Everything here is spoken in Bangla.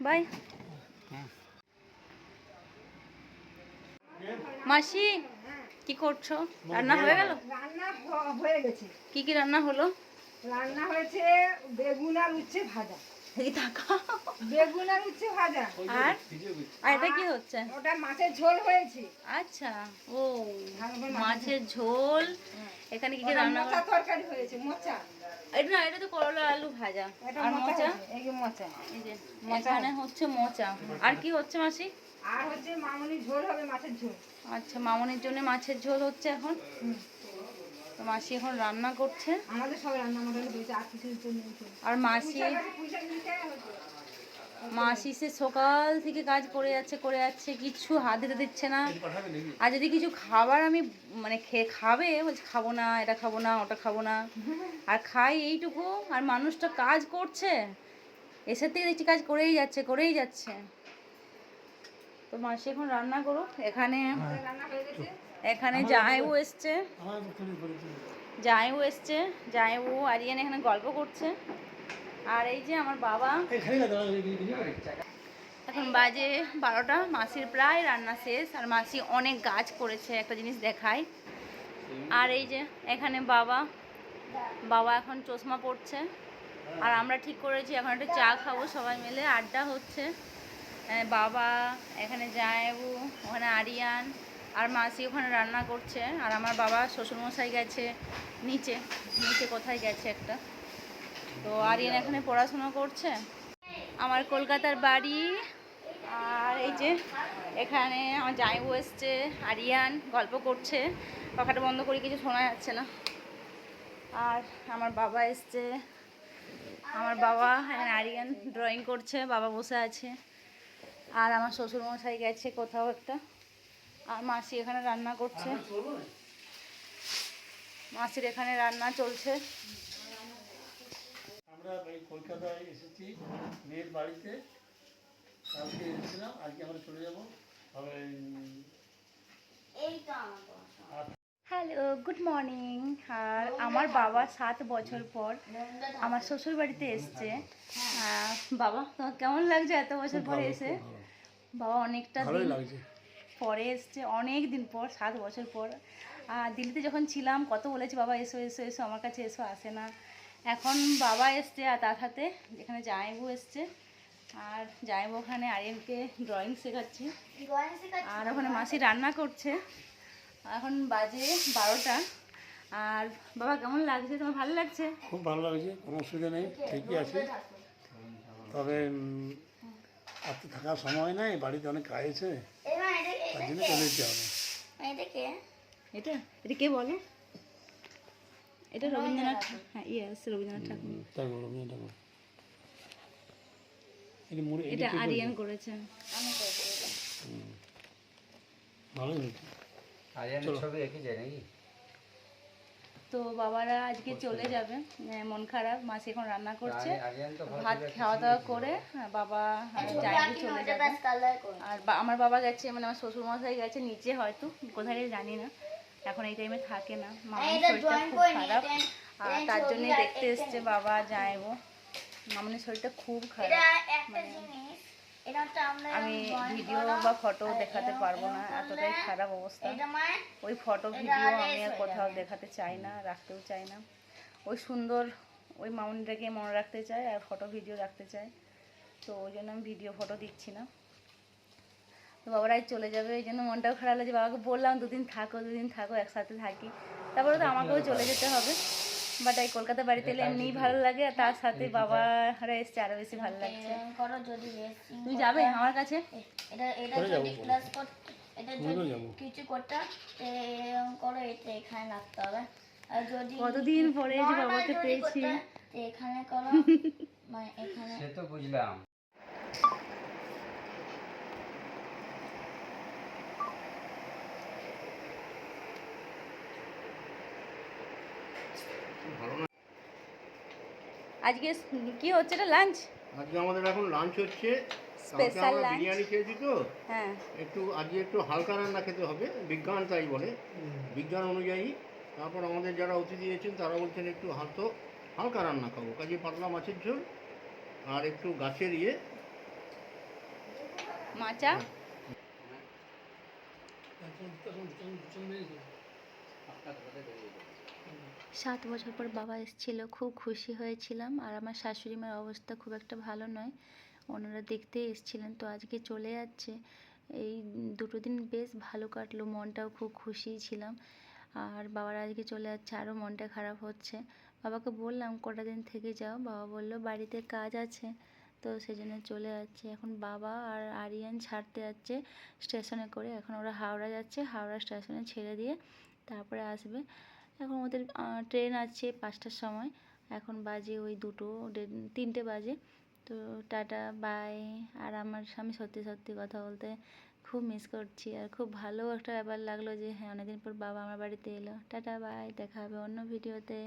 বাই। মাসি কি করছো? রান্না হয়ে গেল? রান্না হয়ে গেছে। কি কি রান্না হলো? রান্না হয়েছে বেগুন আর উচ্ছে ভাজা। এই টাকা বেগুন আর উচ্ছে ভাজা। আর এটা কি হচ্ছে? ওটা মাছের ঝোল হয়েছে। আচ্ছা, ও মাছের ঝোল। এখানে কি কি রান্না? মোচা তরকারি হয়েছে, মোচা। এটা না, এটা তো করলা আলু ভাজা। আর মোচা? এই যে মোচা। এই যে এখানে হচ্ছে মোচা। আর কি হচ্ছে মাসি? আর হচ্ছে মামুনি ঝোল হবে, মাছের ঝোল। আচ্ছা, মামনির জন্য মাছের ঝোল হচ্ছে এখন। তো মাসি এখন রান্না করছে। আমাদের সব রান্না মোটামুটি হয়েছে, আর কিছু নেই। আর মাসি সে সকাল থেকে কাজ করে যাচ্ছে, কিছু হাত দিতে দিচ্ছে না। আর যদি কিছু খাবার আমি মানে খাবে, বলছে খাবো না, এটা খাবো না, ওটা খাবো না। আর খাই এইটুকু, আর মানুষটা কাজ করছে, এসে থেকে দেখছি কাজ করেই যাচ্ছে। তো মাসি এখন রান্না করুক। এখানে জামাইবু এসছে, জামাইবু আরিয়ান এখানে গল্প করছে। আর এই যে আমার বাবা। এখন বাজে 12টা, মাসির প্রায় রান্না শেষ। আর মাসি অনেক গাছ করেছে, একটা জিনিস দেখায়। আর এই যে এখানে বাবা এখন চশমা পড়ছে। আর আমরা ঠিক করেছি এখন একটা চা খাবো, সবাই মিলে আড্ডা হচ্ছে। বাবা এখানে জামাইবু, ওখানে আরিয়ান, আর মাসি ওখানে রান্না করছে। আর আমার বাবা শ্বশুরমশাই গেছে নিচে কোথায় গেছে একটা। তো আরিয়ান এখানে পড়াশোনা করছে। আমার কলকাতার বাড়ি। আর এই যে এখানে আমার জামাইবু এসছে, আরিয়ান গল্প করছে, পাখাটা বন্ধ করে কিছু শোনা যাচ্ছে না। আর আমার বাবা এসছে, আমার বাবা এখানে আরিয়ান ড্রয়িং করছে, বাবা বসে আছে। আর আমার শ্বশুরমশাই গেছে কোথাও একটা। আর মাসি এখানে রান্না করছে, মাসির এখানে রান্না চলছে। আমরা এই কলকাতায় এসেছি মেয়ের বাড়িতে, কালকে এসেছিলাম, আজকে আমরা চলে যাবো। Hello, good morning. আর আমার বাবা 7 বছর পর আমার শ্বশুর বাড়িতে এসছে। বাবা তোমার কেমন লাগছে এত বছর পরে এসে? বাবা অনেকটা দিন পরে এসছে, অনেক দিন পর, 7 বছর পর। আর দিল্লিতে যখন ছিলাম কত বলেছি বাবা এসো এসো এসো আমার কাছে এসো, আসে না। এখন বাবা এসছে, আর তার সাথে এখানে জামাইবু এসছে। আর জামাইবু ওখানে আরিয়ানকে ড্রয়িং শেখাচ্ছে। আর ওখানে মাসি রান্না করছে। এখন বাজে 12টা। আর বাবা কেমন লাগছে? তোমার ভালো লাগছে? খুব ভালো লাগছে, কোনো অসুবিধা নেই, ঠিকই আছে। তবে আর তো থাকার সময় নাই, বাড়িতে অনেক কাজ আছে, তার জন্য চলে যেতে হবে। এটা কে বলো? এটা রবীন্দ্রনাথ। হ্যাঁ, ইয়েস, রবীন্দ্রনাথ ঠাকুর। রবীন্দ্রনাথ ঠাকুর। এটা আরিয়ান করেছে। ভালোই হয়েছে। ছবি একই যায় নাকি? তো বাবারা আজকে চলে যাবে, মন খারাপ। মাসি এখন রান্না করছে, ভাত খাওয়া দাওয়া করে বাবা জামাইবু চলে যাবে। আর আমার বাবা গেছে, মানে আমার শ্বশুরমশাই গেছে নিচে, হয়তো কোথায় জানি না, এখন এই টাইমে থাকে না। মামার শরীরটা খুব খারাপ, আর তার জন্যই দেখতে এসছে বাবা জামাইবু। মামনির শরীরটা খুব খারাপ, মানে আমি ভিডিও বা ফটো দেখাতে পারবো না, এতটাই খারাপ অবস্থা। ওই ফটো ভিডিও আমি আর কোথাও দেখাতে চাই না, রাখতেও চাই না। ওই সুন্দর ওই মামনিটাকে মনে রাখতে চাই, আর ফটো ভিডিও রাখতে চাই। তো ওই জন্য আমি ভিডিও ফটো দিচ্ছি না। তো বাবারাই চলে যাবে, এই জন্য মনটাও খারাপ লাগছে। বাবাকে বললাম 2 দিন থাকো, একসাথে থাকি। তারপরে তো আমাকেও চলে যেতে হবে। বাট এই কলকাতা বাড়িতে এলে এমনিই ভালো লাগে, আর তার সাথে বাবারা এসছে আরো বেশি ভালো লাগছে। তুমি যাবে আমার কাছে? কতদিন পরে যে বাবাকে পেয়েছি। এখানে করো, এখানে সে তো বুঝলাম। আজকে কি হচ্ছে? এটা লাঞ্চ? আজকে আমাদের এখন লাঞ্চ হচ্ছে, স্পেশাল লাঞ্চ। বিরিয়ানি খেয়েছি তো, হ্যাঁ, আজকে একটু হালকা রান্না খেতে হবে, বিজ্ঞান তাই বলে, বিজ্ঞান অনুযায়ী। তারপর আমাদের যারা অতিথি এসেছেন তারা বলছেন একটু হালকা রান্না খাবো, কাজে পাতলা মাছের ঝোল আর একটু গাছের মাচা। 7 বছর পর বাবা এসেছিল, খুব খুশি হয়েছিলাম। আর আমার শাশুড়ি মার অবস্থা খুব একটা ভালো নয়, ওনারা দেখতেই এসেছিলেন। তো আজকে চলে যাচ্ছে। এই 2 দিন বেশ ভালো কাটলো, মনটাও খুব খুশি ছিলাম। আর বাবার আজকে চলে যাচ্ছে, আরও মনটা খারাপ হচ্ছে। বাবাকে বললাম কটা দিন থেকে যাও, বাবা বলল বাড়িতে কাজ আছে, তো সেজন্য চলে যাচ্ছে। এখন বাবা আর আরিয়ান ছাড়তে যাচ্ছে স্টেশনে করে। এখন ওরা হাওড়া যাচ্ছে, হাওড়া স্টেশনে ছেড়ে দিয়ে তারপরে আসবে। এখন ওদের ট্রেন আছে 5টার সময়, এখন বাজে ওই 3টে বাজে। তো টাটা বাই। আর আমি সত্যি সত্যি কথা বলতে খুব মিস করছি, আর খুব ভালো একটা ব্যাপার লাগলো যে হ্যাঁ অনেকদিন পর বাবা আমার বাড়িতে এলো। টাটা বাই, দেখা হবে অন্য ভিডিওতে।